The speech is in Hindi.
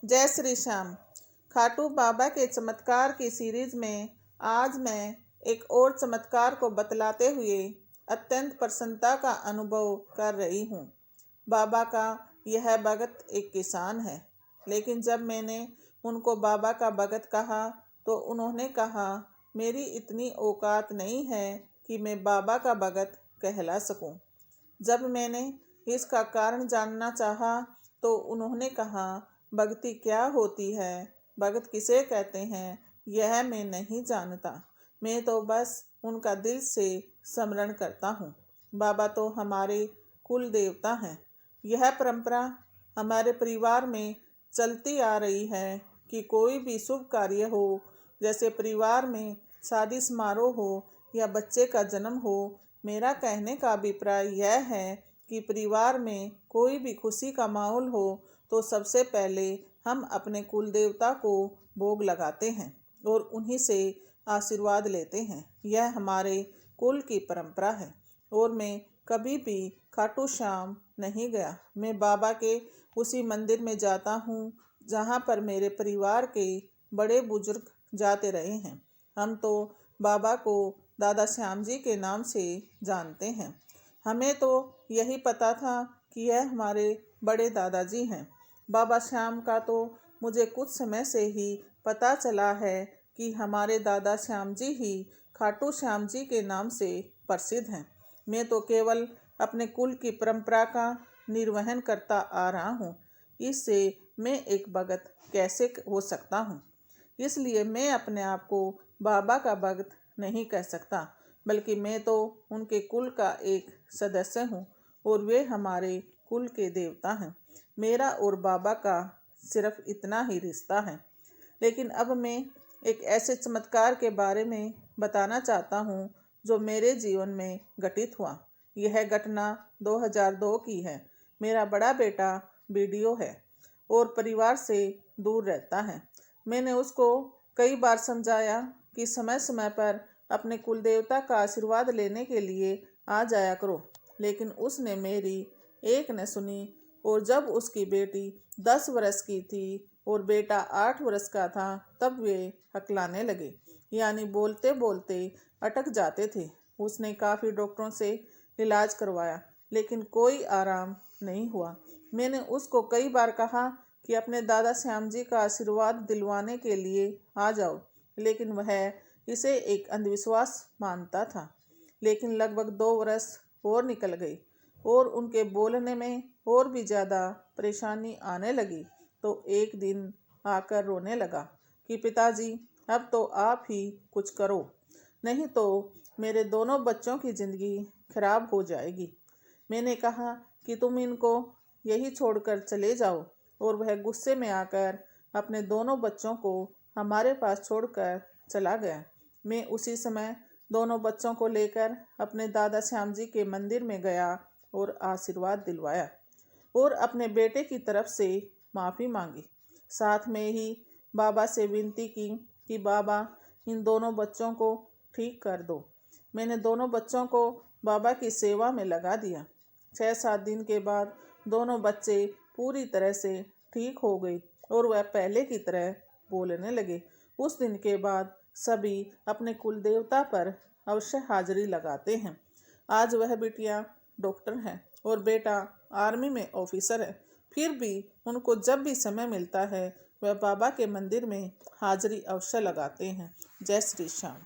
जय श्री श्याम। खाटू बाबा के चमत्कार की सीरीज में आज मैं एक और चमत्कार को बतलाते हुए अत्यंत प्रसन्नता का अनुभव कर रही हूँ। बाबा का यह भगत एक किसान है, लेकिन जब मैंने उनको बाबा का भगत कहा तो उन्होंने कहा, मेरी इतनी औकात नहीं है कि मैं बाबा का भगत कहला सकूं। जब मैंने इसका कारण जानना चाहा तो उन्होंने कहा, भक्ति क्या होती है, भगत किसे कहते हैं, यह मैं नहीं जानता। मैं तो बस उनका दिल से स्मरण करता हूँ। बाबा तो हमारे कुल देवता हैं। यह परंपरा हमारे परिवार में चलती आ रही है कि कोई भी शुभ कार्य हो, जैसे परिवार में शादी समारोह हो या बच्चे का जन्म हो, मेरा कहने का अभिप्राय यह है कि परिवार में कोई भी खुशी का माहौल हो तो सबसे पहले हम अपने कुल देवता को भोग लगाते हैं और उन्हीं से आशीर्वाद लेते हैं। यह हमारे कुल की परंपरा है और मैं कभी भी खाटू श्याम नहीं गया। मैं बाबा के उसी मंदिर में जाता हूँ जहाँ पर मेरे परिवार के बड़े बुजुर्ग जाते रहे हैं। हम तो बाबा को दादा श्याम जी के नाम से जानते हैं। हमें तो यही पता था कि यह हमारे बड़े दादाजी हैं। बाबा श्याम का तो मुझे कुछ समय से ही पता चला है कि हमारे दादा श्याम जी ही खाटू श्याम जी के नाम से प्रसिद्ध हैं। मैं तो केवल अपने कुल की परंपरा का निर्वहन करता आ रहा हूँ। इससे मैं एक भगत कैसे हो सकता हूँ? इसलिए मैं अपने आप को बाबा का भगत नहीं कह सकता, बल्कि मैं तो उनके कुल का एक सदस्य हूँ और वे हमारे कुल के देवता हैं। मेरा और बाबा का सिर्फ इतना ही रिश्ता है। लेकिन अब मैं एक ऐसे चमत्कार के बारे में बताना चाहता हूँ जो मेरे जीवन में घटित हुआ। यह घटना 2002 की है। मेरा बड़ा बेटा बीडीओ है और परिवार से दूर रहता है। मैंने उसको कई बार समझाया कि समय समय पर अपने कुल देवता का आशीर्वाद लेने के लिए आ जाया करो, लेकिन उसने मेरी एक न सुनी। और जब उसकी बेटी 10 वर्ष की थी और बेटा 8 वर्ष का था, तब वे हकलाने लगे, यानी बोलते बोलते अटक जाते थे। उसने काफ़ी डॉक्टरों से इलाज करवाया, लेकिन कोई आराम नहीं हुआ। मैंने उसको कई बार कहा कि अपने दादा श्याम जी का आशीर्वाद दिलवाने के लिए आ जाओ, लेकिन वह इसे एक अंधविश्वास मानता था। लेकिन लगभग 2 वर्ष और निकल गई और उनके बोलने में और भी ज़्यादा परेशानी आने लगी। तो एक दिन आकर रोने लगा कि पिताजी, अब तो आप ही कुछ करो, नहीं तो मेरे दोनों बच्चों की ज़िंदगी खराब हो जाएगी। मैंने कहा कि तुम इनको यही छोड़कर चले जाओ, और वह गुस्से में आकर अपने दोनों बच्चों को हमारे पास छोड़कर चला गया। मैं उसी समय दोनों बच्चों को लेकर अपने दादा श्याम जी के मंदिर में गया और आशीर्वाद दिलवाया और अपने बेटे की तरफ से माफ़ी मांगी। साथ में ही बाबा से विनती की कि बाबा, इन दोनों बच्चों को ठीक कर दो। मैंने दोनों बच्चों को बाबा की सेवा में लगा दिया। 6-7 दिन के बाद दोनों बच्चे पूरी तरह से ठीक हो गए और वह पहले की तरह बोलने लगे। उस दिन के बाद सभी अपने कुल देवता पर अवश्य हाजिरी लगाते हैं। आज वह बिटिया डॉक्टर है और बेटा आर्मी में ऑफिसर है। फिर भी उनको जब भी समय मिलता है वह बाबा के मंदिर में हाजिरी अवश्य लगाते हैं। जय श्री श्याम।